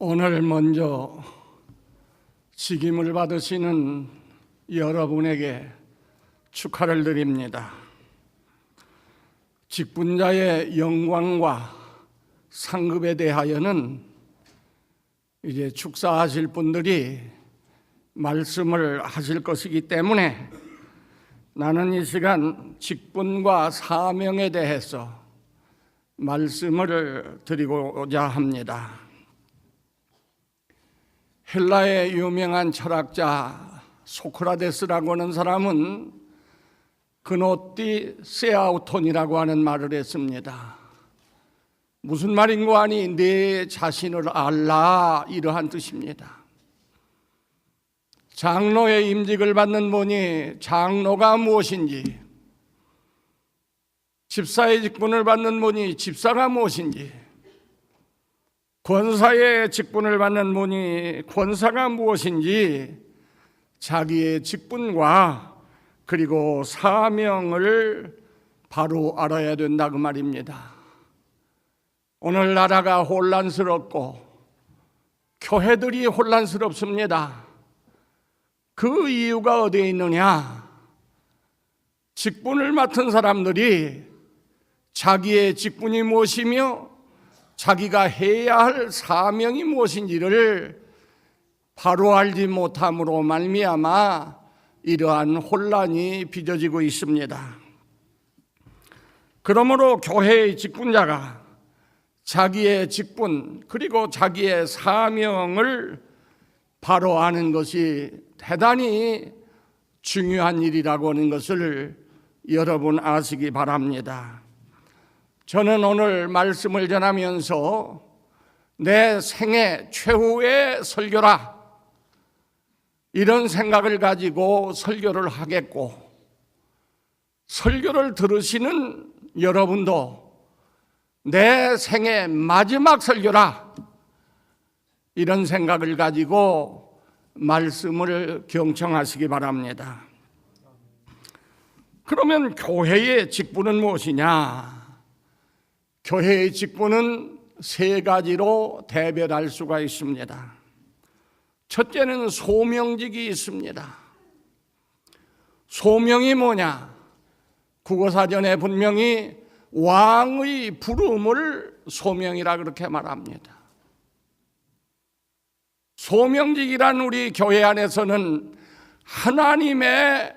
오늘 먼저 직임을 받으시는 여러분에게 축하를 드립니다. 직분자의 영광과 상급에 대하여는 이제 축사하실 분들이 말씀을 하실 것이기 때문에 나는 이 시간 직분과 사명에 대해서 말씀을 드리고자 합니다. 헬라의 유명한 철학자 소크라테스라고 하는 사람은 그노띠 세아우톤이라고 하는 말을 했습니다. 무슨 말인고 하니 내 자신을 알라, 이러한 뜻입니다. 장로의 임직을 받는 분이 장로가 무엇인지, 집사의 직분을 받는 분이 집사가 무엇인지, 권사의 직분을 받는 분이 권사가 무엇인지 자기의 직분과 그리고 사명을 바로 알아야 된다, 그 말입니다. 오늘 나라가 혼란스럽고 교회들이 혼란스럽습니다. 그 이유가 어디에 있느냐? 직분을 맡은 사람들이 자기의 직분이 무엇이며 자기가 해야 할 사명이 무엇인지를 바로 알지 못함으로 말미암아 이러한 혼란이 빚어지고 있습니다. 그러므로 교회의 직분자가 자기의 직분 그리고 자기의 사명을 바로 아는 것이 대단히 중요한 일이라고 하는 것을 여러분 아시기 바랍니다. 저는 오늘 말씀을 전하면서 내 생애 최후의 설교라, 이런 생각을 가지고 설교를 하겠고, 설교를 들으시는 여러분도 내 생애 마지막 설교라, 이런 생각을 가지고 말씀을 경청하시기 바랍니다. 그러면 교회의 직분은 무엇이냐? 교회의 직분은 세 가지로 대별할 수가 있습니다. 첫째는 소명직이 있습니다. 소명이 뭐냐? 국어사전에 분명히 왕의 부름을 소명이라 그렇게 말합니다. 소명직이란 우리 교회 안에서는 하나님의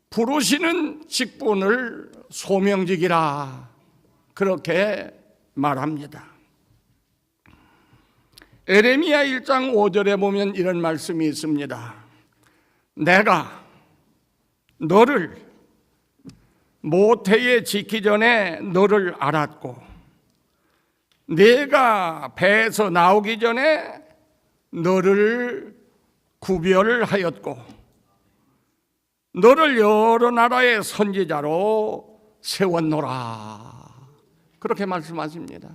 부르시는 직분을 소명직이라 그렇게 말합니다. 에레미야 1장 5절에 보면 이런 말씀이 있습니다. 내가 너를 모태에 짓기 전에 너를 알았고, 내가 배에서 나오기 전에 너를 구별하였고, 너를 여러 나라의 선지자로 세웠노라, 그렇게 말씀하십니다.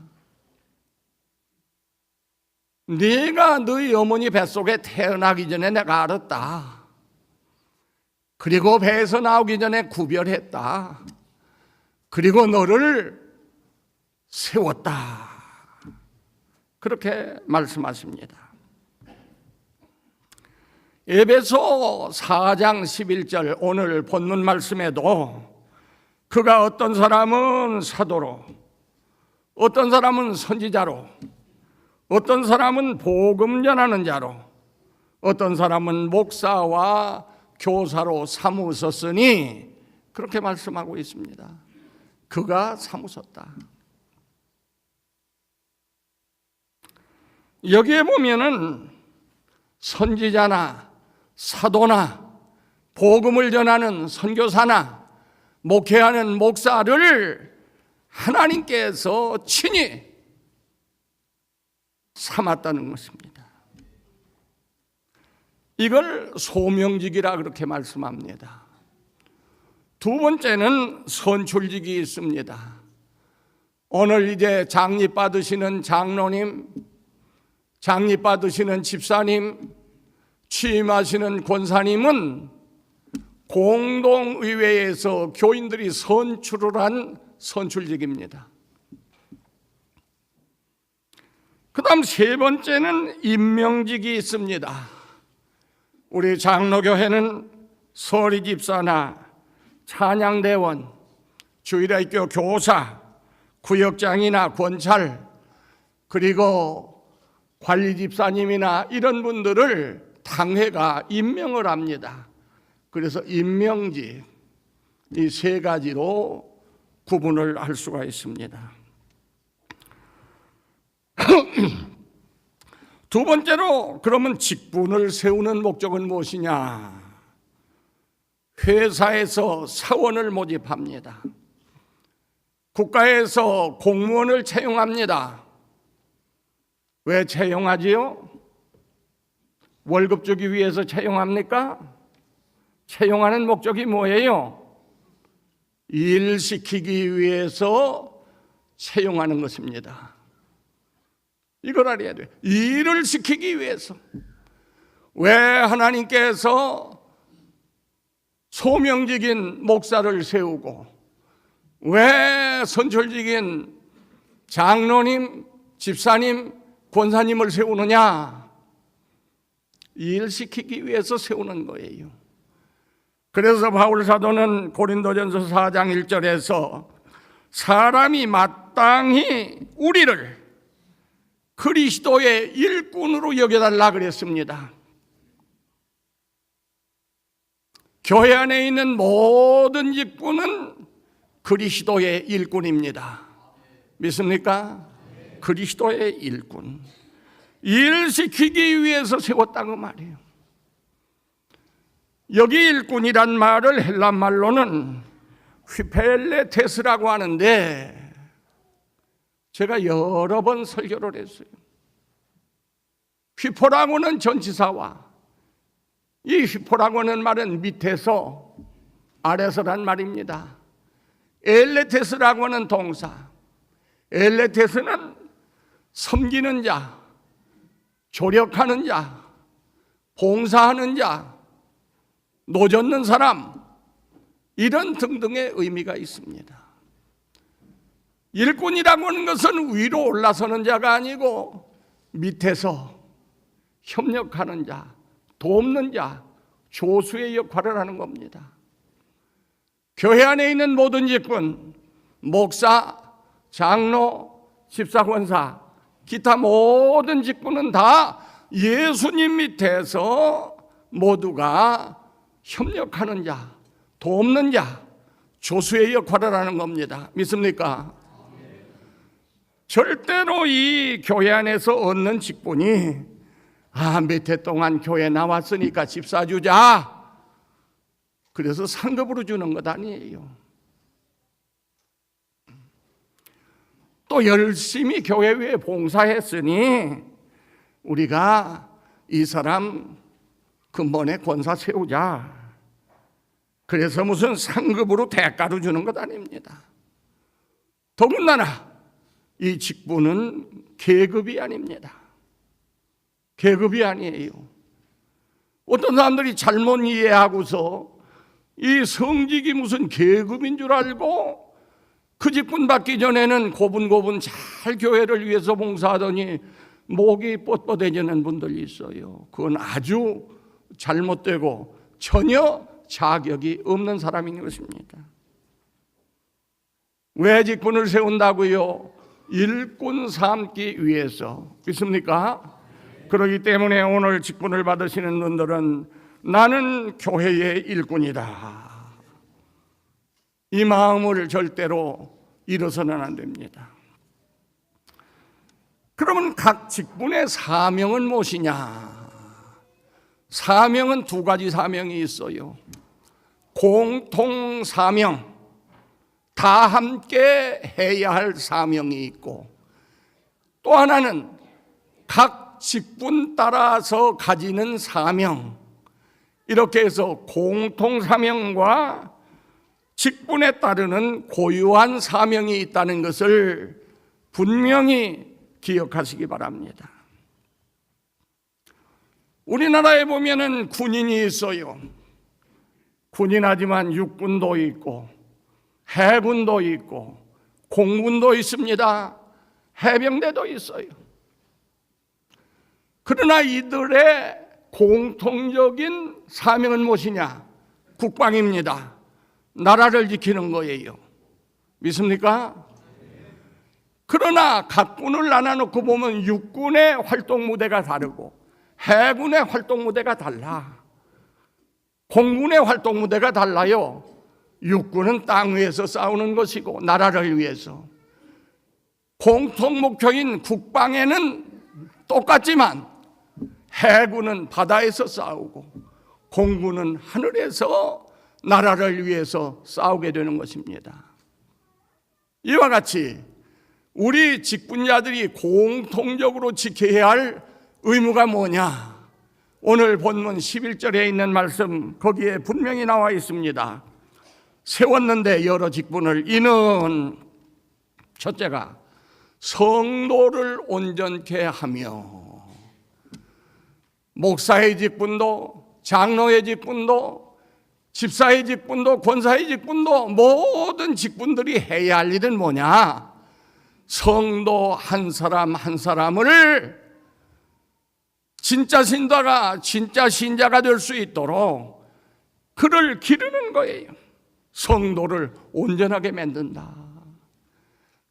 네가 너희 어머니 뱃속에 태어나기 전에 내가 알았다. 그리고 배에서 나오기 전에 구별했다. 그리고 너를 세웠다, 그렇게 말씀하십니다. 에베소 4장 11절 오늘 본문 말씀에도 그가 어떤 사람은 사도로, 어떤 사람은 선지자로, 어떤 사람은 복음 전하는 자로, 어떤 사람은 목사와 교사로 삼으셨으니, 그렇게 말씀하고 있습니다. 그가 삼으셨다. 여기에 보면은 선지자나 사도나 복음을 전하는 선교사나 목회하는 목사를 하나님께서 친히 삼았다는 것입니다. 이걸 소명직이라 그렇게 말씀합니다. 두 번째는 선출직이 있습니다. 오늘 이제 장립 받으시는 장로님, 장립 받으시는 집사님, 취임하시는 권사님은 공동의회에서 교인들이 선출을 한 선출직입니다. 그 다음 세 번째는 임명직이 있습니다. 우리 장로교회는 서리집사나 찬양대원, 주일학교 교사, 구역장이나 권찰, 그리고 관리집사님이나 이런 분들을 당회가 임명을 합니다. 그래서 임명직, 이 세 가지로 구분을 할 수가 있습니다. 두 번째로, 그러면 직분을 세우는 목적은 무엇이냐? 회사에서 사원을 모집합니다. 국가에서 공무원을 채용합니다. 왜 채용하지요? 월급 주기 위해서 채용합니까? 채용하는 목적이 뭐예요? 일 시키기 위해서 채용하는 것입니다. 이걸 알아야 돼요. 일을 시키기 위해서. 왜 하나님께서 소명직인 목사를 세우고, 왜 선출직인 장로님, 집사님, 권사님을 세우느냐? 일 시키기 위해서 세우는 거예요. 그래서 바울 사도는 고린도전서 4장 1절에서 사람이 마땅히 우리를 그리스도의 일꾼으로 여겨달라 그랬습니다. 교회 안에 있는 모든 직분은 그리스도의 일꾼입니다. 믿습니까? 그리스도의 일꾼. 일 시키기 위해서 세웠다고 말이에요. 여기 일꾼이란 말을 헬라 말로는 휘펠레테스라고 하는데, 제가 여러 번 설교를 했어요. 휘포라고는 전치사와, 이 휘포라고 하는 말은 밑에서 아래서란 말입니다. 엘레테스라고 하는 동사, 엘레테스는 섬기는 자, 조력하는 자, 봉사하는 자, 노젓는 사람, 이런 등등의 의미가 있습니다. 일꾼이라고 하는 것은 위로 올라서는 자가 아니고 밑에서 협력하는 자, 돕는 자, 조수의 역할을 하는 겁니다. 교회 안에 있는 모든 직분, 목사, 장로, 집사, 권사, 기타 모든 직분은 다 예수님 밑에서 모두가 협력하는 자, 돕는 자, 조수의 역할을 하는 겁니다. 믿습니까? 절대로 이 교회 안에서 얻는 직분이 몇 해 동안 교회 나왔으니까 집사 주자, 그래서 상급으로 주는 것 아니에요. 또 열심히 교회 위에 봉사했으니 우리가 이 사람 근본에 권사 세우자, 그래서 무슨 상급으로 대가로 주는 것 아닙니다. 더군다나 이 직분은 계급이 아닙니다. 계급이 아니에요. 어떤 사람들이 잘못 이해하고서 이 성직이 무슨 계급인 줄 알고 그 직분 받기 전에는 고분고분 잘 교회를 위해서 봉사하더니 목이 뻣뻣해지는 분들이 있어요. 그건 아주 잘못되고 전혀 자격이 없는 사람인 것입니다. 왜 직분을 세운다고요? 일꾼 삼기 위해서. 믿습니까? 그렇기 때문에 오늘 직분을 받으시는 분들은 나는 교회의 일꾼이다, 이 마음을 절대로 잃어서는 안 됩니다. 그러면 각 직분의 사명은 무엇이냐? 사명은 두 가지 사명이 있어요. 공통 사명, 다 함께 해야 할 사명이 있고, 또 하나는 각 직분 따라서 가지는 사명, 이렇게 해서 공통 사명과 직분에 따르는 고유한 사명이 있다는 것을 분명히 기억하시기 바랍니다. 우리나라에 보면은 군인이 있어요. 군인하지만 육군도 있고 해군도 있고 공군도 있습니다. 해병대도 있어요. 그러나 이들의 공통적인 사명은 무엇이냐? 국방입니다. 나라를 지키는 거예요. 믿습니까? 그러나 각 군을 나눠놓고 보면 육군의 활동 무대가 다르고 해군의 활동 무대가 달라. 공군의 활동 무대가 달라요. 육군은 땅 위에서 싸우는 것이고 나라를 위해서, 공통 목표인 국방에는 똑같지만 해군은 바다에서 싸우고 공군은 하늘에서 나라를 위해서 싸우게 되는 것입니다. 이와 같이 우리 직분자들이 공통적으로 지켜야 할 의무가 뭐냐? 오늘 본문 11절에 있는 말씀, 거기에 분명히 나와 있습니다. 세웠는데 여러 직분을, 이는 첫째가 성도를 온전케 하며, 목사의 직분도, 장로의 직분도, 집사의 직분도, 권사의 직분도, 모든 직분들이 해야 할 일은 뭐냐? 성도 한 사람 한 사람을 진짜 신자가 진짜 신자가 될 수 있도록 그를 기르는 거예요. 성도를 온전하게 만든다.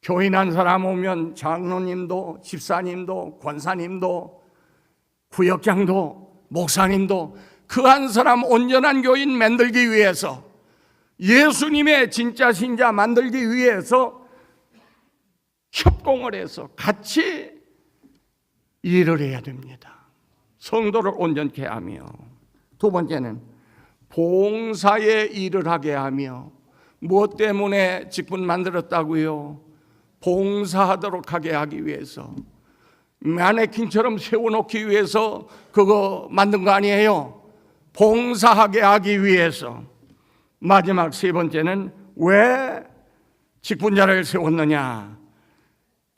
교인 한 사람 오면 장로님도, 집사님도, 권사님도, 구역장도, 목사님도 그 한 사람 온전한 교인 만들기 위해서, 예수님의 진짜 신자 만들기 위해서 협공을 해서 같이 일을 해야 됩니다. 성도를 온전케 하며, 두 번째는 봉사의 일을 하게 하며, 무엇 때문에 직분 만들었다고요? 봉사하도록 하게 하기 위해서, 마네킹처럼 세워놓기 위해서 그거 만든 거 아니에요. 봉사하게 하기 위해서. 마지막 세 번째는 왜 직분자를 세웠느냐?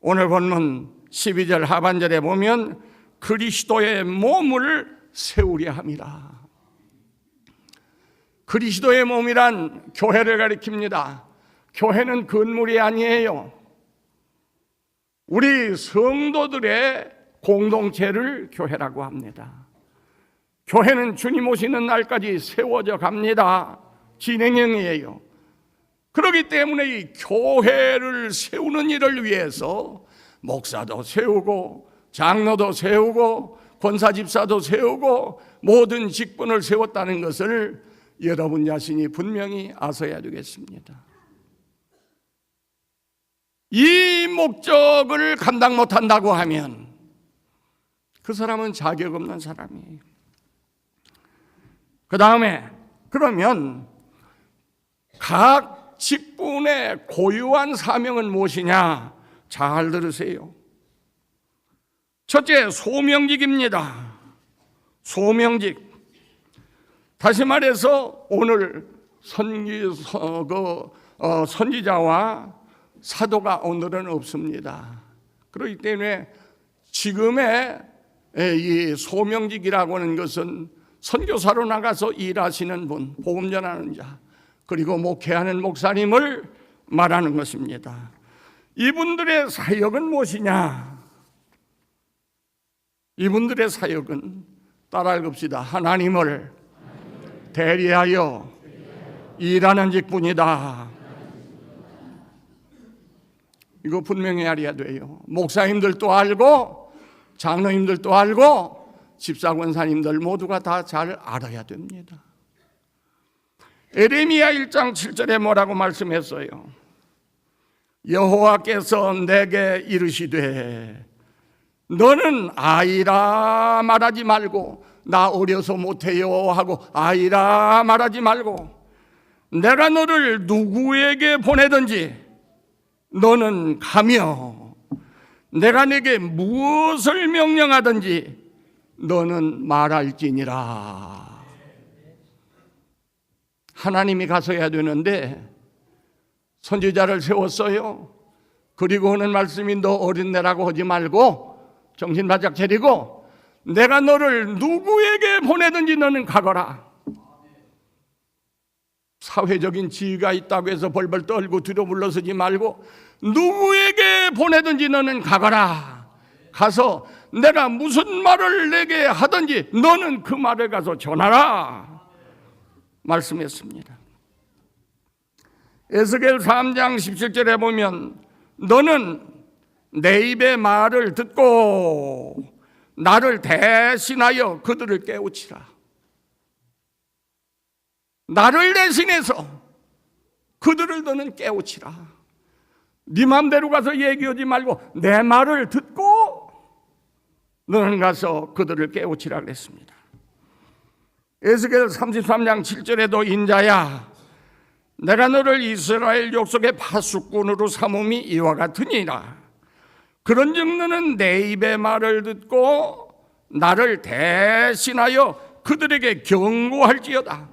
오늘 본문 12절 하반절에 보면 그리스도의 몸을 세우려 함이라. 그리스도의 몸이란 교회를 가리킵니다. 교회는 건물이 아니에요. 우리 성도들의 공동체를 교회라고 합니다. 교회는 주님 오시는 날까지 세워져 갑니다. 진행형이에요. 그렇기 때문에 이 교회를 세우는 일을 위해서 목사도 세우고 장로도 세우고 권사집사도 세우고 모든 직분을 세웠다는 것을 여러분 자신이 분명히 아셔야 되겠습니다. 이 목적을 감당 못한다고 하면 그 사람은 자격 없는 사람이에요. 그 다음에 그러면 각 직분의 고유한 사명은 무엇이냐? 잘 들으세요. 첫째, 소명직입니다. 소명직. 다시 말해서 오늘 선지자와 사도가 오늘은 없습니다. 그렇기 때문에 지금의 이 소명직이라고 하는 것은 선교사로 나가서 일하시는 분, 복음 전하는 자, 그리고 목회하는 목사님을 말하는 것입니다. 이분들의 사역은 무엇이냐? 이분들의 사역은 따라 읽읍시다. 하나님을 대리하여 일하는 직분이다. 이거 분명히 알아야 돼요. 목사님들도 알고 장로님들도 알고 집사 권사님들 모두가 다 잘 알아야 됩니다. 에레미야 1장 7절에 뭐라고 말씀했어요? 여호와께서 내게 이르시되 너는 아이라 말하지 말고, 나 어려서 못해요 하고 아이라 말하지 말고, 내가 너를 누구에게 보내든지 너는 가며 내가 네게 무엇을 명령하든지 너는 말할지니라. 하나님이 가서야 되는데 선지자를 세웠어요. 그리고 오는 말씀이 너 어린애라고 하지 말고 정신 바짝 차리고 내가 너를 누구에게 보내든지 너는 가거라. 사회적인 지위가 있다고 해서 벌벌 떨고 뒤로 물러서지 말고 누구에게 보내든지 너는 가거라. 가서 내가 무슨 말을 내게 하든지 너는 그 말을 가서 전하라 말씀했습니다. 에스겔 3장 17절에 보면 너는 내 입의 말을 듣고 나를 대신하여 그들을 깨우치라. 나를 대신해서 그들을 너는 깨우치라. 네 맘대로 가서 얘기하지 말고 내 말을 듣고 너는 가서 그들을 깨우치라 그랬습니다. 에스겔 33장 7절에도 인자야 내가 너를 이스라엘 족속의 파수꾼으로 삼음이 이와 같으니라. 그런즉 너는 내 입의 말을 듣고 나를 대신하여 그들에게 경고할지어다.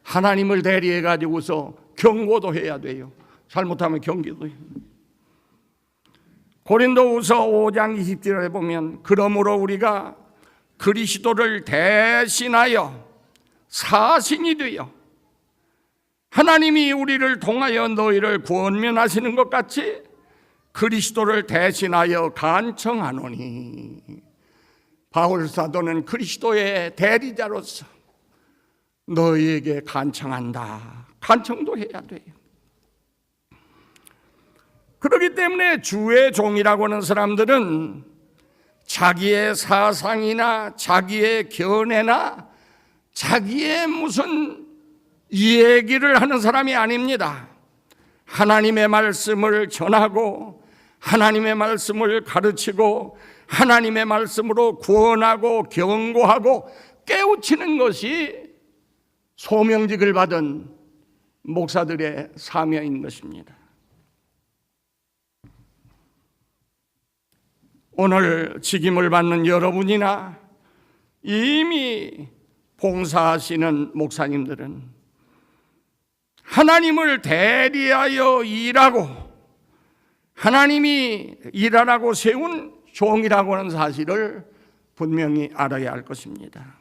하나님을 대리해 가지고서 경고도 해야 돼요. 잘못하면 경기도 해요. 고린도후서 5장 20절에 보면 그러므로 우리가 그리스도를 대신하여 사신이 되어 하나님이 우리를 통하여 너희를 권면하시는 것 같이 그리스도를 대신하여 간청하노니. 바울 사도는 그리스도의 대리자로서 너희에게 간청한다. 간청도 해야 돼요. 그렇기 때문에 주의 종이라고 하는 사람들은 자기의 사상이나 자기의 견해나 자기의 무슨 얘기를 하는 사람이 아닙니다. 하나님의 말씀을 전하고 하나님의 말씀을 가르치고 하나님의 말씀으로 구원하고 경고하고 깨우치는 것이 소명직을 받은 목사들의 사명인 것입니다. 오늘 직임을 받는 여러분이나 이미 봉사하시는 목사님들은 하나님을 대리하여 일하고 하나님이 일하라고 세운 종이라고 하는 사실을 분명히 알아야 할 것입니다.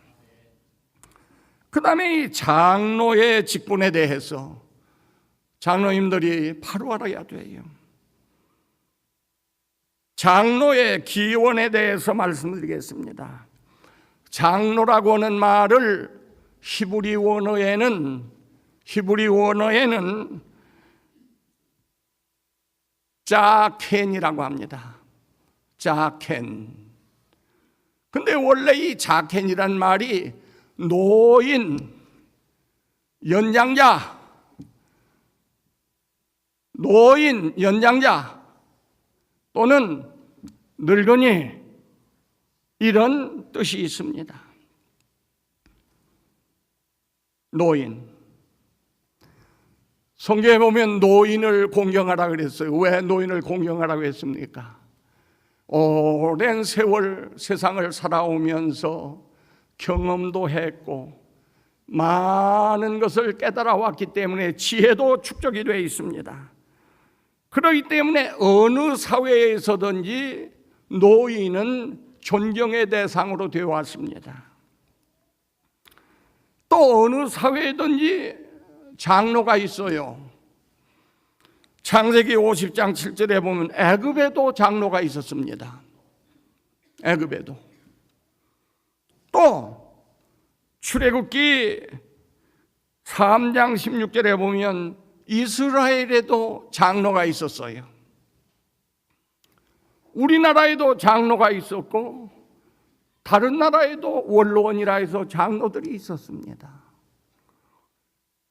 그 다음에 이 장로의 직분에 대해서 장로님들이 바로 알아야 돼요. 장로의 기원에 대해서 말씀드리겠습니다. 장로라고 하는 말을 히브리 원어에는 자켄이라고 합니다. 자켄. 근데 원래 이 자켄이란 말이 노인, 연장자 또는 늙은이 이런 뜻이 있습니다. 노인. 성경에 보면 노인을 공경하라 그랬어요. 왜 노인을 공경하라고 했습니까? 오랜 세월 세상을 살아오면서 경험도 했고 많은 것을 깨달아 왔기 때문에 지혜도 축적이 되어 있습니다. 그렇기 때문에 어느 사회에서든지 노인은 존경의 대상으로 되어 왔습니다. 또 어느 사회든지 장로가 있어요. 창세기 50장 7절에 보면 애굽에도 장로가 있었습니다. 애굽에도. 또 출애굽기 3장 16절에 보면 이스라엘에도 장로가 있었어요. 우리나라에도 장로가 있었고 다른 나라에도 원로원이라 해서 장로들이 있었습니다.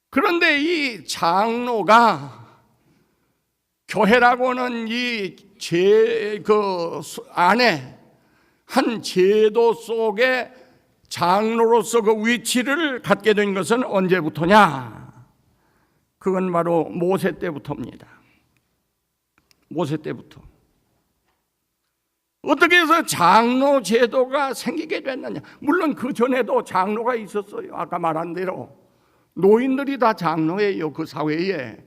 그런데 이 장로가 교회라고 하는 안에 한 제도 속에 장로로서 그 위치를 갖게 된 것은 언제부터냐? 그건 바로 모세 때부터입니다. 모세 때부터. 어떻게 해서 장로 제도가 생기게 됐느냐? 물론 그 전에도 장로가 있었어요. 아까 말한 대로 노인들이 다 장로예요, 그 사회에.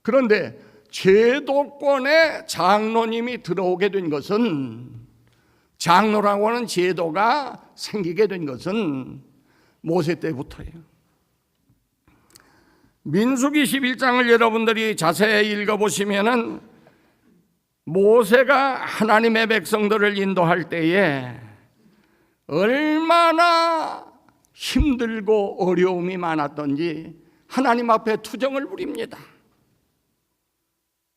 그런데 제도권에 장로님이 들어오게 된 것은, 장로라고 하는 제도가 생기게 된 것은 모세 때부터예요. 민수기 11장을 여러분들이 자세히 읽어보시면은 모세가 하나님의 백성들을 인도할 때에 얼마나 힘들고 어려움이 많았던지 하나님 앞에 투정을 부립니다.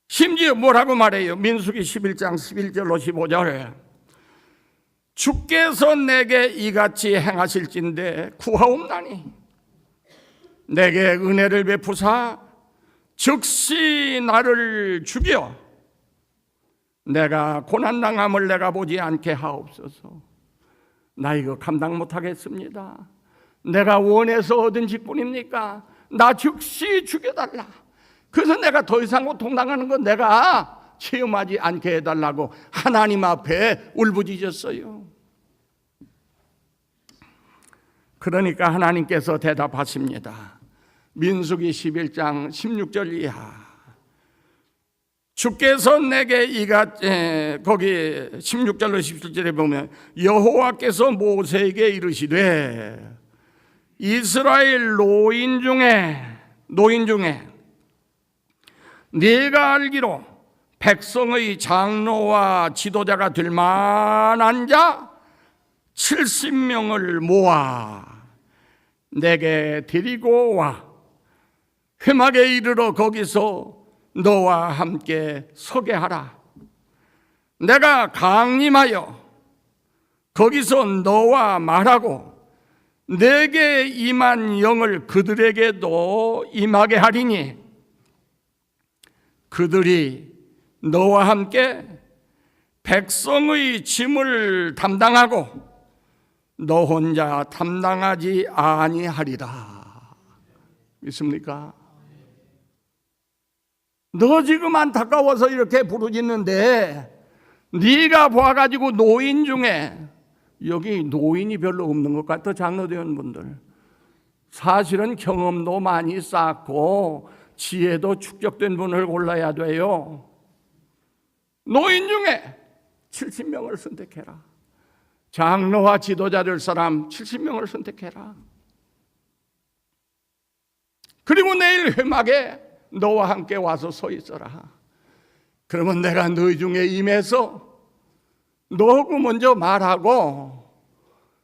심지어 뭐라고 말해요? 민수기 11장 11절로 15절. 주께서 내게 이같이 행하실진대 구하옵나니 내게 은혜를 베푸사 즉시 나를 죽여 내가 고난당함을 내가 보지 않게 하옵소서. 나 이거 감당 못하겠습니다. 내가 원해서 얻은 직분입니까? 나 즉시 죽여달라. 그래서 내가 더 이상 고통당하는 건 내가 체험하지 않게 해달라고 하나님 앞에 울부짖었어요. 그러니까 하나님께서 대답하십니다. 민수기 11장 16절 이하. 주께서 내게 거기 16절로 17절에 보면 여호와께서 모세에게 이르시되 이스라엘 노인 중에 네가 알기로 백성의 장로와 지도자가 될 만한 자 70명을 모아 내게 데리고 와 회막에 이르러 거기서 너와 함께 서게 하라. 내가 강림하여 거기서 너와 말하고 내게 임한 영을 그들에게도 임하게 하리니 그들이 너와 함께 백성의 짐을 담당하고 너 혼자 담당하지 아니하리라. 믿습니까? 너 지금 안타까워서 이렇게 부르짖는데 네가 봐가지고 노인 중에, 여기 노인이 별로 없는 것 같아. 장로대원분들 사실은 경험도 많이 쌓고 지혜도 축적된 분을 골라야 돼요. 노인 중에 70명을 선택해라. 장로와 지도자 될 사람 70명을 선택해라. 그리고 내일 회막에 너와 함께 와서 서 있어라. 그러면 내가 너희 중에 임해서 너하고 먼저 말하고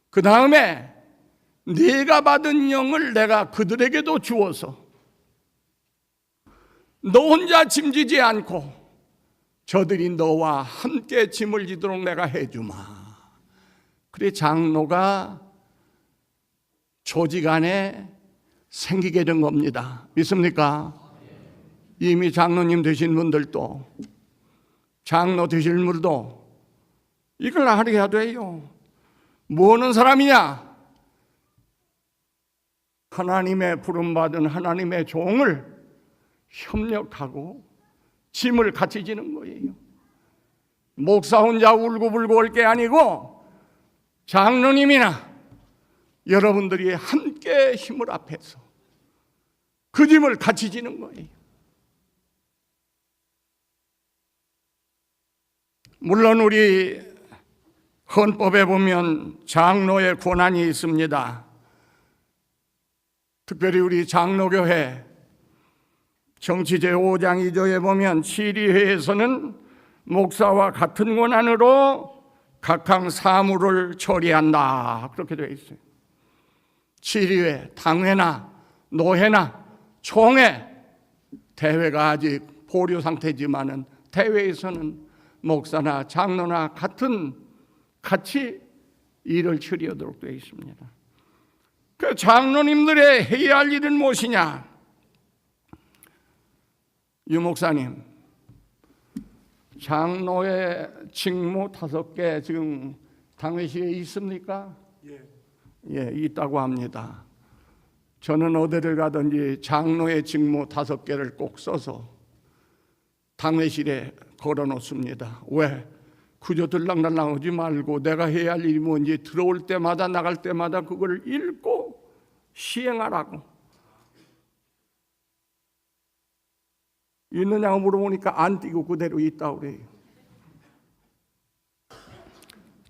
그 다음에 네가 받은 영을 내가 그들에게도 주어서 너 혼자 짐지지 않고 저들이 너와 함께 짐을 지도록 내가 해주마. 그래 장로가 조직 안에 생기게 된 겁니다. 믿습니까? 이미 장로님 되신 분들도 장로 되실 분들도 이걸 알아야 돼요. 뭐하는 사람이냐? 하나님의 부름받은 하나님의 종을 협력하고 짐을 같이 지는 거예요. 목사 혼자 울고불고 올 게 아니고 장로님이나 여러분들이 함께 힘을 합해서 그 짐을 같이 지는 거예요. 물론 우리 헌법에 보면 장로의 권한이 있습니다. 특별히 우리 장로교회 정치 제5장 2조에 보면 치리회에서는 목사와 같은 권한으로 각항 사무를 처리한다. 그렇게 되어 있어요. 치리회, 당회나 노회나 총회, 대회가 아직 보류 상태지만은 대회에서는 목사나 장로나 같이 일을 처리하도록 되어 있습니다. 그 장로님들의 해야 할 일은 무엇이냐? 유 목사님, 장로의 직무 5개 지금 당회시에 있습니까? 예, 있다고 합니다. 저는 어디를 가든지 장로의 직무 5개를 꼭 써서 당회실에 걸어놓습니다. 왜? 그저 들락날락 하지 말고 내가 해야 할 일이 뭔지 들어올 때마다 나갈 때마다 그걸 읽고 시행하라고. 있느냐고 물어보니까 안 띄고 그대로 있다고 그래요.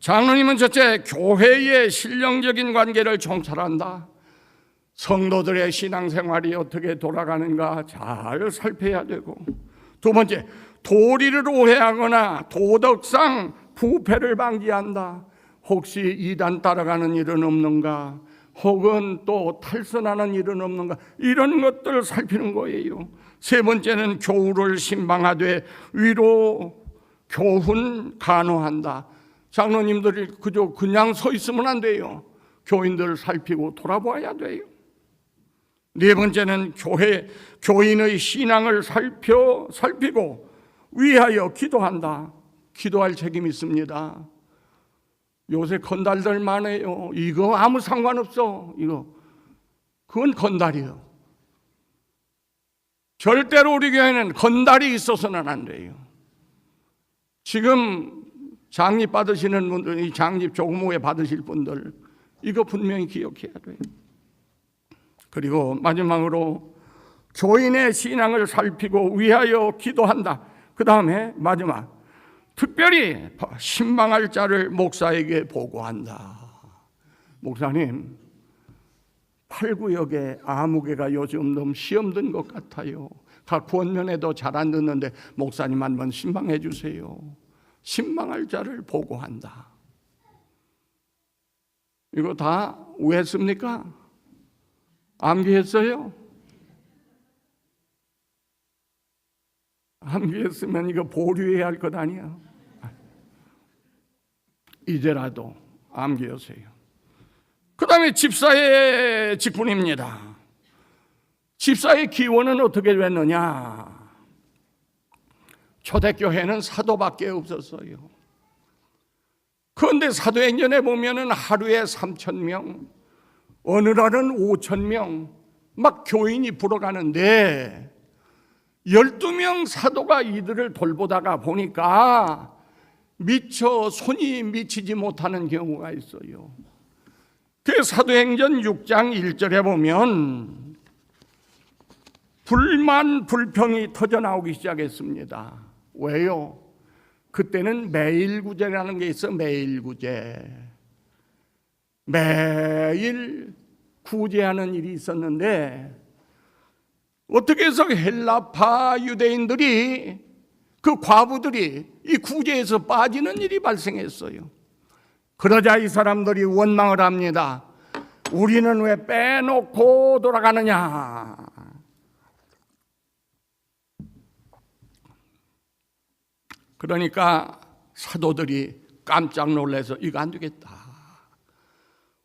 장로님은 첫째, 교회의 신령적인 관계를 총찰한다. 성도들의 신앙생활이 어떻게 돌아가는가 잘 살펴야 되고, 두 번째, 도리를 오해하거나 도덕상 부패를 방지한다. 혹시 이단 따라가는 일은 없는가? 혹은 또 탈선하는 일은 없는가? 이런 것들을 살피는 거예요. 세 번째는 교우를 신방하되 위로 교훈 간호한다. 장로님들이 그냥 서 있으면 안 돼요. 교인들을 살피고 돌아보아야 돼요. 네 번째는 교인의 신앙을 살피고 위하여 기도한다. 기도할 책임이 있습니다. 요새 건달들 많아요. 이거 아무 상관없어. 그건 건달이에요. 절대로 우리 교회는 건달이 있어서는 안 돼요. 지금 장립 받으시는 분들, 이 장립 조금후에 받으실 분들, 이거 분명히 기억해야 돼요. 그리고 마지막으로 교인의 신앙을 살피고 위하여 기도한다. 그 다음에 마지막, 특별히 신방할 자를 목사에게 보고한다. 목사님, 8구역에 아무개가 요즘 너무 시험 든 것 같아요. 각 구원면에도 잘 안 듣는데 목사님 한번 신방해 주세요. 신방할 자를 보고한다. 이거 다 왜 했습니까? 암기했어요? 암기했으면 이거 보류해야 할 것 아니야. 이제라도 암기하세요. 그 다음에 집사의 직분입니다. 집사의 기원은 어떻게 됐느냐? 초대교회는 사도밖에 없었어요. 그런데 사도행전에 보면은 하루에 3,000명, 어느 날은 5,000명 막 교인이 불어가는데 12명 사도가 이들을 돌보다가 보니까 미처 손이 미치지 못하는 경우가 있어요. 그 사도행전 6장 1절에 보면 불만 불평이 터져 나오기 시작했습니다. 왜요? 그때는 매일구제라는 게 있어. 매일구제. 매일 구제하는 일이 있었는데 어떻게 해서 헬라파 유대인들이, 그 과부들이 이 구제에서 빠지는 일이 발생했어요. 그러자 이 사람들이 원망을 합니다. 우리는 왜 빼놓고 돌아가느냐? 그러니까 사도들이 깜짝 놀라서 이거 안 되겠다.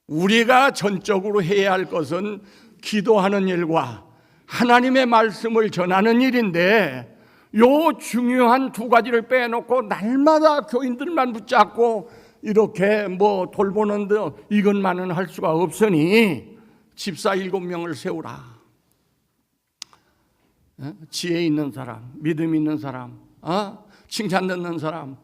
우리가 전적으로 해야 할 것은 기도하는 일과 하나님의 말씀을 전하는 일인데 요 중요한 두 가지를 빼놓고 날마다 교인들만 붙잡고 이렇게 돌보는 데 이것만은 할 수가 없으니 집사 7명을 세우라. 지혜 있는 사람, 믿음 있는 사람, 칭찬 듣는 사람,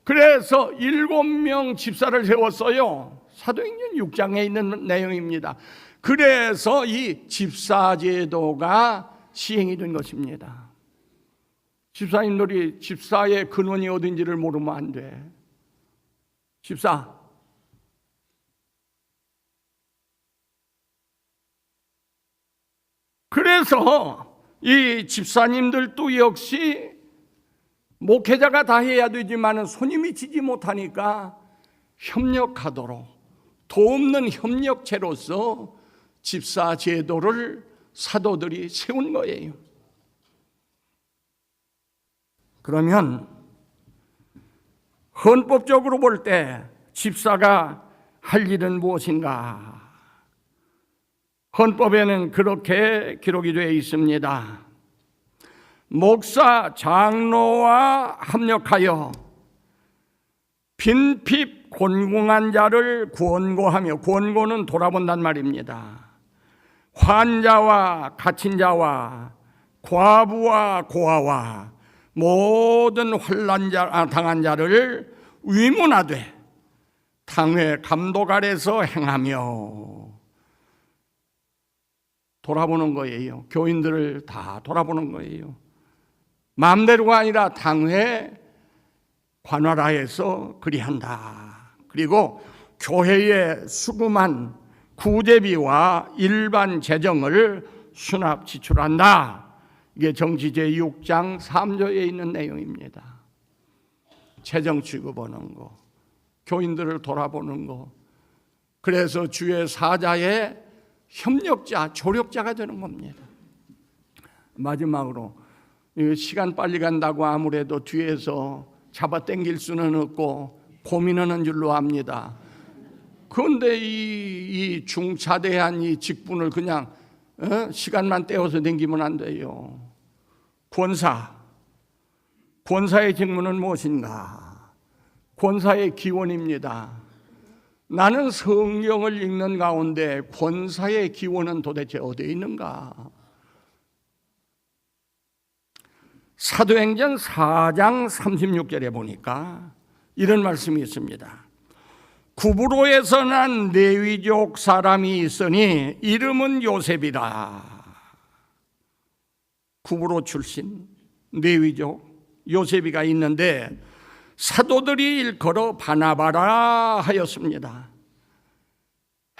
그래서 7명 집사를 세웠어요. 사도행전 6장에 있는 내용입니다. 그래서 이 집사제도가 시행이 된 것입니다. 집사님들이 집사의 근원이 어딘지를 모르면 안 돼. 집사, 그래서 이 집사님들도 역시 목회자가 다 해야 되지만 손이 미치지 못하니까 협력하도록 돕는 협력체로서 집사 제도를 사도들이 세운 거예요. 그러면 헌법적으로 볼 때 집사가 할 일은 무엇인가? 헌법에는 그렇게 기록이 되어 있습니다. 목사, 장로와 합력하여 빈핍 곤궁한 자를 권고하며, 권고는 돌아본단 말입니다. 환자와 갇힌 자와 과부와 고아와 모든 환난 당한 자를 위문하되 당회 감독 아래서 행하며, 돌아보는 거예요. 교인들을 다 돌아보는 거예요. 마음대로가 아니라 당회 관할하에서 그리한다. 그리고 교회에 수금한 구제비와 일반 재정을 수납 지출한다. 이게 정치 제6장 3조에 있는 내용입니다. 재정 취급하는 거, 교인들을 돌아보는 거. 그래서 주의 사자의 협력자, 조력자가 되는 겁니다. 마지막으로 시간 빨리 간다고 아무래도 뒤에서 잡아 당길 수는 없고 고민하는 줄로 압니다. 그런데 이 중차대한 이 직분을 그냥 시간만 떼어서 당기면 안 돼요. 권사의 직무는 무엇인가? 권사의 기원입니다. 나는 성경을 읽는 가운데 권사의 기원은 도대체 어디에 있는가? 사도행전 4장 36절에 보니까 이런 말씀이 있습니다. 구브로에서 난 레위족 사람이 있으니 이름은 요셉이라. 구브로 출신 레위족 요셉이가 있는데 사도들이 일컬어 바나바라 하였습니다.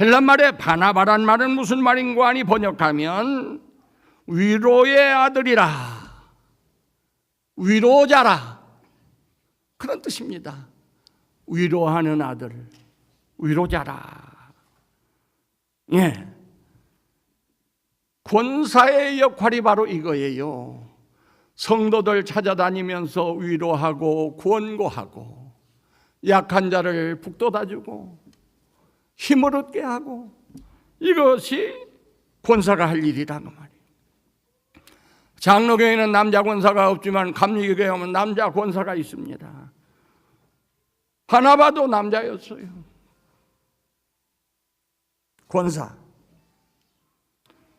헬란말에 바나바란 말은 무슨 말인가 하니 번역하면 위로의 아들이라, 위로자라, 그런 뜻입니다. 위로하는 아들, 위로자라. 예, 권사의 역할이 바로 이거예요. 성도들 찾아다니면서 위로하고 권고하고 약한 자를 북돋아주고 힘을 얻게 하고, 이것이 권사가 할 일이라는 말이에요. 장로교회는 남자 권사가 없지만 감리교회에 오면 남자 권사가 있습니다. 바나바도 남자였어요. 권사.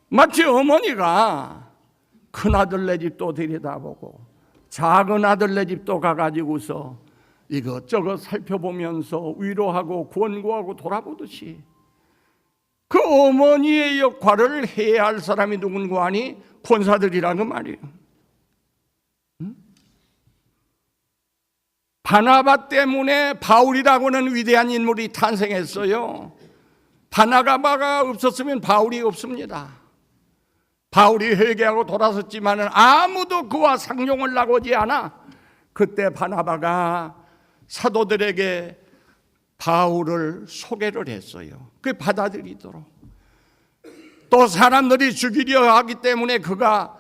마치 어머니가 큰아들 집도 들여다보고 작은 아들 집도 가가지고서 이것저것 살펴보면서 위로하고 권고하고 돌아보듯이 그 어머니의 역할을 해야 할 사람이 누군가 하니 권사들이라는 말이에요. 바나바 때문에 바울이라고는 위대한 인물이 탄생했어요. 바나바가 없었으면 바울이 없습니다. 바울이 회개하고 돌아섰지만 아무도 그와 상종을 나고지 않아. 그때 바나바가 사도들에게 바울을 소개를 했어요. 그게 받아들이도록. 또 사람들이 죽이려 하기 때문에 그가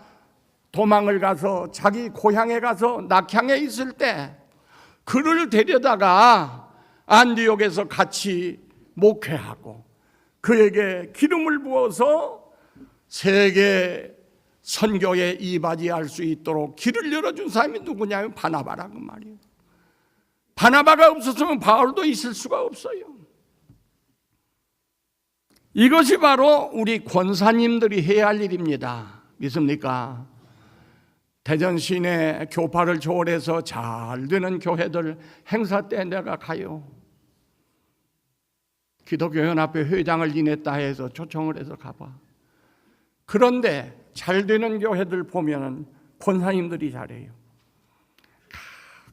도망을 가서 자기 고향에 가서 낙향에 있을 때 그를 데려다가 안디옥에서 같이 목회하고 그에게 기름을 부어서 세계 선교에 이바지할 수 있도록 길을 열어준 사람이 누구냐면 바나바라고 말이에요. 바나바가 없었으면 바울도 있을 수가 없어요. 이것이 바로 우리 권사님들이 해야 할 일입니다. 믿습니까? 대전 시내 교파를 초월해서 잘 되는 교회들 행사 때 내가 가요. 기독교연합회 회장을 지냈다 해서 초청을 해서 가봐. 그런데 잘 되는 교회들 보면은 권사님들이 잘해요.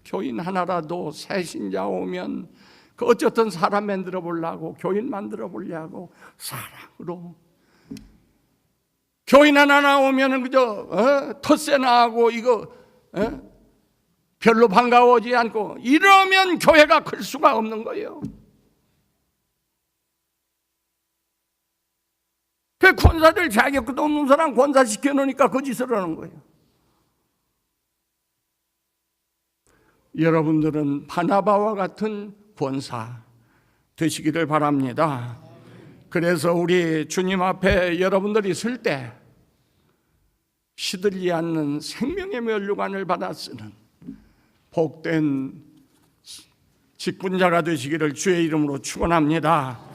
교인 하나라도 새 신자 오면 그 어쨌든 사람 만들어 보려고, 교인 만들어 보려고 사랑으로. 교인 하나 나오면은 그저 텃세나 하고 이거 별로 반가워하지 않고 이러면 교회가 클 수가 없는 거예요. 그 권사들 자격도 없는 사람 권사 시켜놓으니까 거짓을 하는 거예요. 여러분들은 바나바와 같은 권사 되시기를 바랍니다. 그래서 우리 주님 앞에 여러분들이 설 때 시들지 않는 생명의 면류관을 받아 쓰는 복된 직분자가 되시기를 주의 이름으로 축원합니다.